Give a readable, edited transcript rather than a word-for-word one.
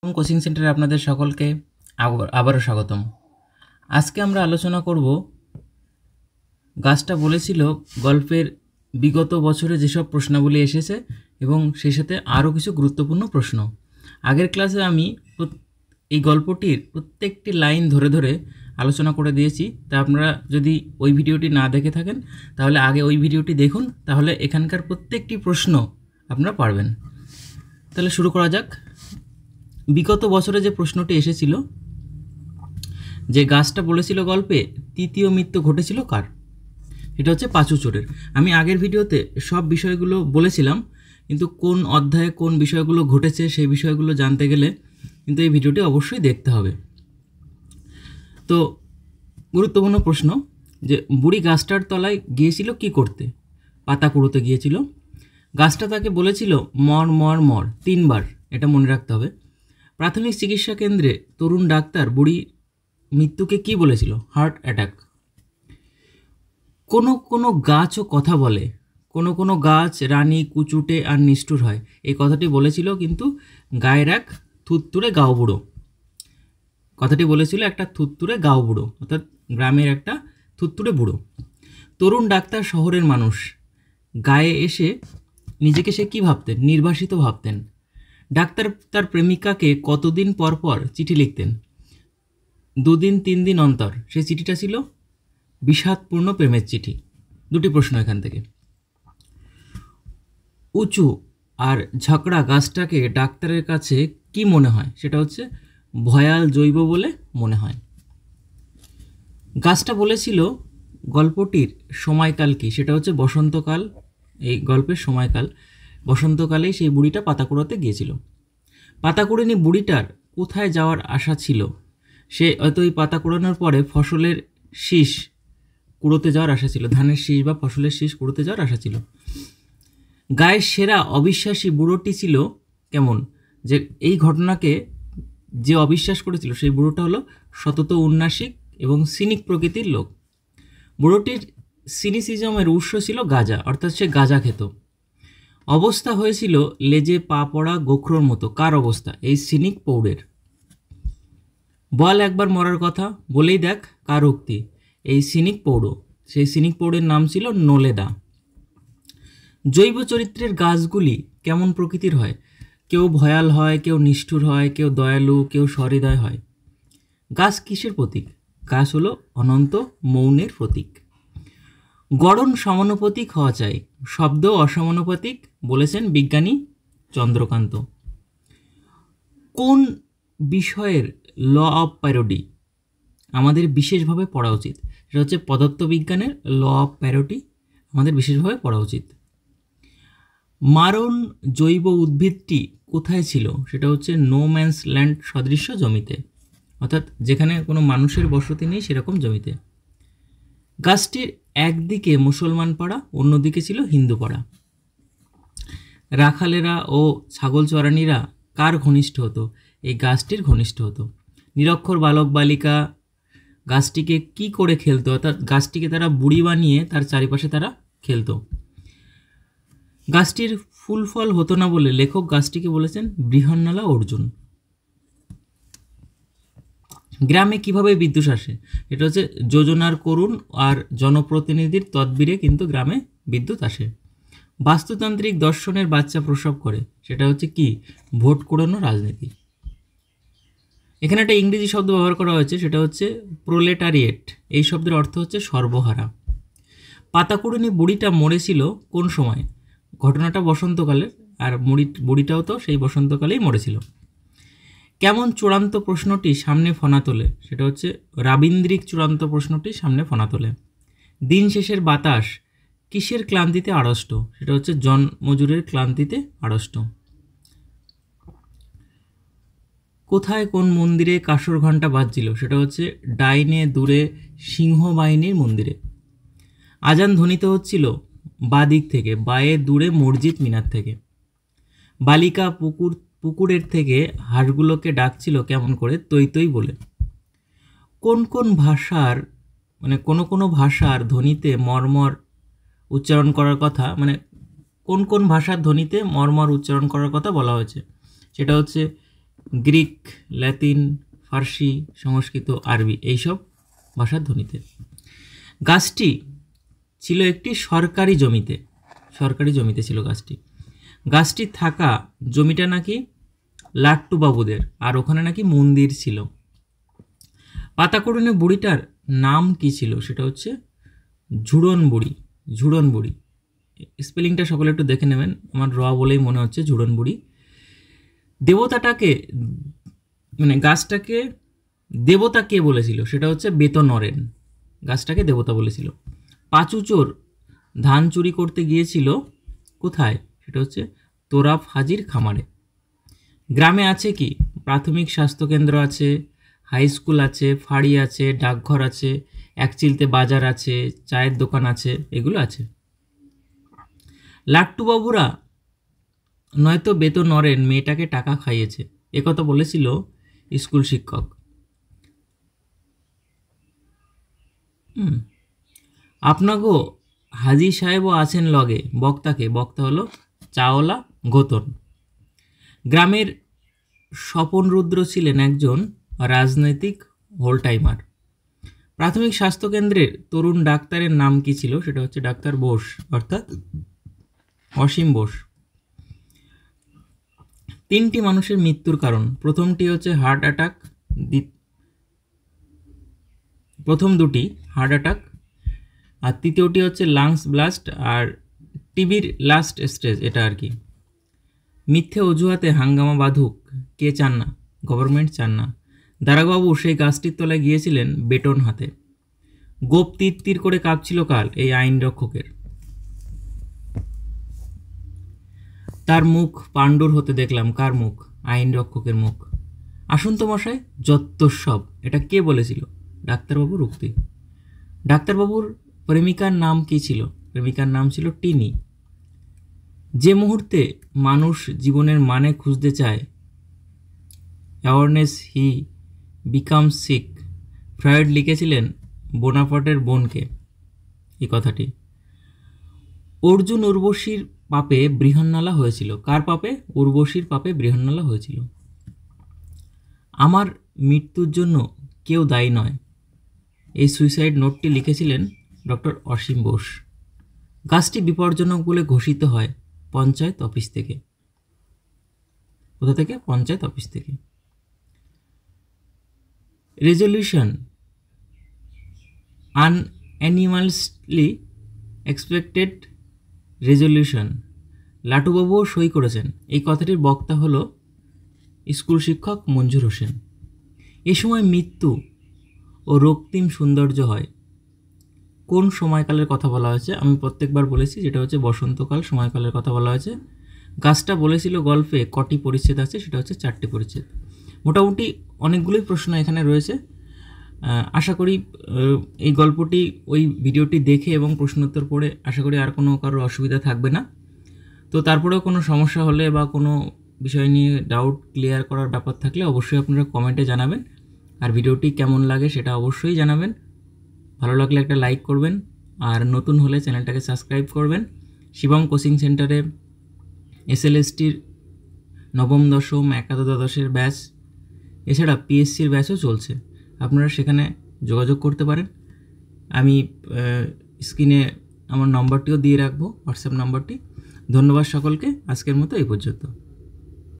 Coaching সেন্টারে আপনাদের সকলকে আবারও স্বাগতম। আজকে আমরা আলোচনা করব গাছটা বলেছিল গল্পের বিগত বছরে যেসব প্রশ্নাবলী এসেছে এবং সেই সাথে আরও কিছু গুরুত্বপূর্ণ প্রশ্ন। আগের ক্লাসে আমি এই গল্পটির প্রত্যেকটি লাইন ধরে ধরে আলোচনা করে দিয়েছি। তা আপনারা যদি ওই ভিডিওটি না দেখে থাকেন তাহলে আগে ওই ভিডিওটি দেখুন, তাহলে এখানকার প্রত্যেকটি প্রশ্ন আপনারা পারবেন। তাহলে শুরু করা যাক। বিগত বছরে যে প্রশ্নটি এসেছিল, যে গাছটা বলেছিল গল্পে তৃতীয় মৃত্যু ঘটেছিল কার, এটা হচ্ছে পাঁচু চোরের। আমি আগের ভিডিওতে সব বিষয়গুলো বলেছিলাম, কিন্তু কোন অধ্যায়ে কোন বিষয়গুলো ঘটেছে সেই বিষয়গুলো জানতে গেলে কিন্তু এই ভিডিওটি অবশ্যই দেখতে হবে। তো গুরুত্বপূর্ণ প্রশ্ন, যে বুড়ি গাছটার তলায় গিয়েছিল কি করতে? পাতা কুড়োতে গিয়েছিল। গাছটা তাকে বলেছিল মর মর মর 3 বার, এটা মনে রাখতে হবে। প্রাথমিক চিকিৎসা কেন্দ্রে তরুণ ডাক্তার বুড়ি মৃত্যুকে কি বলেছিল? Heart attack. কোনো কোনো গাছও কথা বলে, কোনো কোনো গাছ রানী কুচুটে আর নিষ্ঠুর হয়, এই কথাটি বলেছিল কিন্তু গায়ের এক থুত্তুরে গাও বুড়ো। কথাটি বলেছিল একটা থুত্তুরে গাও বুড়ো, অর্থাৎ গ্রামের একটা থুত্তুরে বুড়ো। তরুণ ডাক্তার শহরের মানুষ, গায়ে এসে নিজেকে সে কী ভাবতেন? নির্বাসিত ভাবতেন। ডাক্তার তার প্রেমিকাকে কতদিন পর পর চিঠি লিখতেন? 2 দিন 3 দিন অন্তর। সেই চিঠিটা ছিল বিষাদপূর্ণ প্রেমের চিঠি। দুটি প্রশ্ন এখান থেকে। উঁচু আর ঝগড়া গাছটাকে ডাক্তারের কাছে কি মনে হয়? সেটা হচ্ছে ভয়াল জৈব বলে মনে হয়। গাছটা বলেছিল গল্পটির সময়কাল কি? সেটা হচ্ছে বসন্তকাল। এই গল্পের সময়কাল বসন্তকালেই সেই বুড়িটা পাতা কুড়োতে গিয়েছিল। পাতা কুড়োনি বুড়িটার কোথায় যাওয়ার আশা ছিল? সে হয়তো এই পাতা কুড়ানোর পরে ফসলের শীষ কুড়োতে যাওয়ার আশা ছিল, ধানের শীষ বা ফসলের শীষ কুড়োতে যাওয়ার আশা ছিল। গায়ের সেরা অবিশ্বাসী বুড়োটি ছিল কেমন? যে এই ঘটনাকে যে অবিশ্বাস করেছিল সেই বুড়োটা হলো সতত উন্নাসিক এবং সিনিক প্রকৃতির লোক। বুড়োটির সিনিসিজমের উৎস ছিল গাঁজা, অর্থাৎ সে গাঁজা খেত। অবস্থা হয়েছিল লেজে পা পড়া গোখরোর মতো। কার অবস্থা? এই সিনিক পৌড়ের। বল একবার মরার কথা, বলেই দেখ কার উক্তি? এই সিনিক পৌড়। সেই সিনিক পৌড়ের নাম ছিল নোলেদা। জৈব চরিত্রের গাছগুলি কেমন প্রকৃতির হয়? কেউ ভয়াল হয়, কেউ নিষ্ঠুর হয়, কেউ দয়ালু, কেউ সহৃদয় হয়। গাছ কিসের প্রতীক? গাছ হলো অনন্ত মৌনের প্রতীক। গড়ন সমানুপাতিক হওয়া চাই, শব্দ অসমানুপাতিক বলেছেন বিজ্ঞানী চন্দ্রকান্ত। কোন বিষয়ের ল অফ প্যারোডি আমাদের বিশেষভাবে পড়া উচিত? সেটা হচ্ছে পদার্থবিজ্ঞানের ল অফ প্যারোডি আমাদের বিশেষভাবে পড়া উচিত। মারণ জৈব উদ্ভিদটি কোথায় ছিল? সেটা হচ্ছে নো ম্যানস ল্যান্ড সদৃশ্য জমিতে, অর্থাৎ যেখানে কোনো মানুষের বসতি নেই সেরকম জমিতে। গাছটির একদিকে মুসলমান পাড়া, অন্যদিকে ছিল হিন্দু পাড়া। রাখালেরা ও ছাগল চরানিরা কার ঘনিষ্ঠ হতো? এই গাছটির ঘনিষ্ঠ হতো। নিরক্ষর বালক বালিকা গাছটিকে কি করে খেলতো? অর্থাৎ গাছটিকে তারা বুড়ি বানিয়ে তার চারিপাশে তারা খেলতো। গাছটির ফুল ফল হতো না বলে লেখক গাছটিকে বলেছেন বৃহন্নলা অর্জুন। গ্রামে কিভাবে বিদ্যুৎ আসে? এটা হচ্ছে যোজনার করুণ আর জনপ্রতিনিধির তদবিরে কিন্তু গ্রামে বিদ্যুৎ আসে। বাস্তুতান্ত্রিক দর্শনের বাচ্চা প্রসব করে, সেটা হচ্ছে কি? ভোট কুড়ানো রাজনীতি। এখানে একটা ইংরেজি শব্দ ব্যবহার করা হয়েছে, সেটা হচ্ছে প্রোলেটারিয়েট। এই শব্দের অর্থ হচ্ছে সর্বহারা। পাতাকুড়ুনি বুড়িটা মরেছিল কোন সময়? ঘটনাটা বসন্তকালে, আর বুড়িটাও তো সেই বসন্তকালেই মরেছিল। কেমন চূড়ান্ত প্রশ্নটি সামনে ফনা তোলে? সেটা হচ্ছে রাবীন্দ্রিক চূড়ান্ত প্রশ্নটি সামনে ফনা তোলে। দিন শেষের বাতাস কিসের ক্লান্তিতে আড়ষ্ট? সেটা হচ্ছে জনমজুরের ক্লান্তিতে আড়ষ্ট। কোথায় কোন মন্দিরে কাসর ঘণ্টা বাজছিল? সেটা হচ্ছে ডাইনে দূরে সিংহ বাহিনীর মন্দিরে। আজান ধ্বনিত হচ্ছিল বাদিক থেকে, বায়ে দূরে মসজিদ মিনার থেকে। বালিকা পুকুরের থেকে হাঁসগুলোকে ডাকছিল কেমন করে? তৈ তৈ বলে। কোন কোন ভাষার কোনো ভাষার ধ্বনিতে মর্মর উচ্চারণ করার কথা, কোন কোন ভাষার ধ্বনিতে মর্মর উচ্চারণ করার কথা বলা হয়েছে? সেটা হচ্ছে গ্রিক, ল্যাতিন, ফার্সি, সংস্কৃত, আরবি এইসব ভাষার ধ্বনিতে। গাছটি ছিল একটি সরকারি জমিতে ছিল গাছটি। গাছটি থাকা জমিটা নাকি লাট্টু বাবুদের, আর ওখানে নাকি মন্দির ছিল। পাতাকুড়েনি বুড়িটার নাম কি ছিল? সেটা হচ্ছে ঝুড়ন বুড়ি। স্পেলিংটা সকলে একটু দেখে নেবেন, আমার বলেই মনে হচ্ছে ঝুড়ন বুড়ি। দেবতাটাকে মানে গাছটাকে দেবতা কে বলেছিল? সেটা হচ্ছে বেতনরেন, গাছটাকে দেবতা বলেছিল। পাঁচু চোর ধান চুরি করতে গিয়েছিল কোথায়? সেটা হচ্ছে তোরাফ হাজির খামারে। গ্রামে আছে কি? প্রাথমিক স্বাস্থ্যকেন্দ্র আছে, হাই স্কুল আছে, ফাঁড়ি আছে, ডাকঘর আছে, একচিলতে বাজার আছে, চায়ের দোকান আছে, এগুলো আছে। লাট্টুবাবুরা নয়তো বেতনরেন মেয়েটাকে টাকা খাইয়েছে, একথা বলেছিল স্কুল শিক্ষক। আপনাগো হাজি সাহেবও আছেন লগে, বক্তা হলো চাওলা গোতন। গ্রামের স্বপন রুদ্র ছিলেন একজন রাজনৈতিক হোলটাইমার। প্রাথমিক স্বাস্থ্যকেন্দ্রের তরুণ ডাক্তারের নাম কি ছিল? সেটা হচ্ছে ডাক্তার বোস, অর্থাৎ অসীম বোস। 3টি মানুষের মৃত্যুর কারণ, প্রথমটি হচ্ছে হার্ট অ্যাটাক, প্রথম দুটি হার্ট অ্যাটাক, আর তৃতীয়টি হচ্ছে লাংস ব্লাস্ট আর টিবির লাস্ট স্টেজ এটা আর কি। মিথ্যে অজুহাতে হাঙ্গামা বাঁধুক, কে চান না? গভর্নমেন্ট চান না। দারাবাবু সেই গাছটির তলায় গিয়েছিলেন বেটন হাতে। গোপ তীর তীর করে কাঁপছিল কাল, এই আইন রক্ষকের। তার মুখ পাণ্ডুর হতে দেখলাম, কার মুখ? আইন রক্ষকের মুখ। আসুন তো মশাই, যত্তসব, এটা কে বলেছিল? ডাক্তারবাবুর উক্তি। ডাক্তারবাবুর প্রেমিকার নাম কি ছিল? প্রেমিকার নাম ছিল টিনি। যে মুহূর্তে মানুষ জীবনের মানে খুঁজতে চায়, অ্যাওয়ারনেস হি বিকাম সিক, ফ্রয়েড লিখেছিলেন বোনাপার্টের বোনকে এই কথাটি। অর্জুন উর্বশীর পাপে বৃহন্নলা হয়েছিল, কার পাপে? উর্বশীর পাপে বৃহন্নলা হয়েছিল। আমার মৃত্যুর জন্য কেউ দায়ী নয়, এই সুইসাইড নোটটি লিখেছিলেন ডক্টর অসীম বোস। গাছটি বিপজ্জনক বলে ঘোষিত হয় পঞ্চায়েত অফিস থেকে। কোথা থেকে? পঞ্চায়েত অফিস থেকে। রেজলিউশন আনঅ্যানিমালসলি এক্সপেক্টেড রেজলিউশন, লাটুবাবুও সই করেছেন। এই কথাটির বক্তা হল স্কুল শিক্ষক মঞ্জুর হোসেন। এ সময় মৃত্যু ও রক্তিম সৌন্দর্য হয়। কোন সময়কালের কথা বলা হয়েছে? আমি প্রত্যেকবার বলেছি, যেটা হচ্ছে বসন্তকাল সময়কালের কথা বলা হয়েছে। গাছটা বলেছিল গল্পে কটি পরিচ্ছেদ আছে? সেটা হচ্ছে 4টি পরিচ্ছেদ। মোটামুটি অনেকগুলোই প্রশ্ন এখানে রয়েছে। আশা করি এই গল্পটি, ওই ভিডিওটি দেখে এবং প্রশ্নোত্তর পড়ে আশা করি আর কোনো কারোর অসুবিধা থাকবে না। তো তারপরেও কোনো সমস্যা হলে বা কোনো বিষয় নিয়ে ডাউট ক্লিয়ার করার ব্যাপার থাকলে অবশ্যই আপনারা কমেন্টে জানাবেন। আর ভিডিওটি কেমন লাগে সেটা অবশ্যই জানাবেন। ভালো লাগলে একটা লাইক করবেন, আর নতুন হলে চ্যানেলটাকে সাবস্ক্রাইব করবেন। শিবম কোচিং সেন্টারে SLSTর নবম দশম একাদশ দ্বাদশের ব্যাচ, এছাড়া PSCর ব্যাচও চলছে, আপনারা সেখানে যোগাযোগ করতে পারেন। আমি স্ক্রিনে আমার নম্বরটিও দিয়ে রাখবো, হোয়াটসঅ্যাপ নম্বরটি। ধন্যবাদ সকলকে, আজকের মতো এই পর্যন্ত।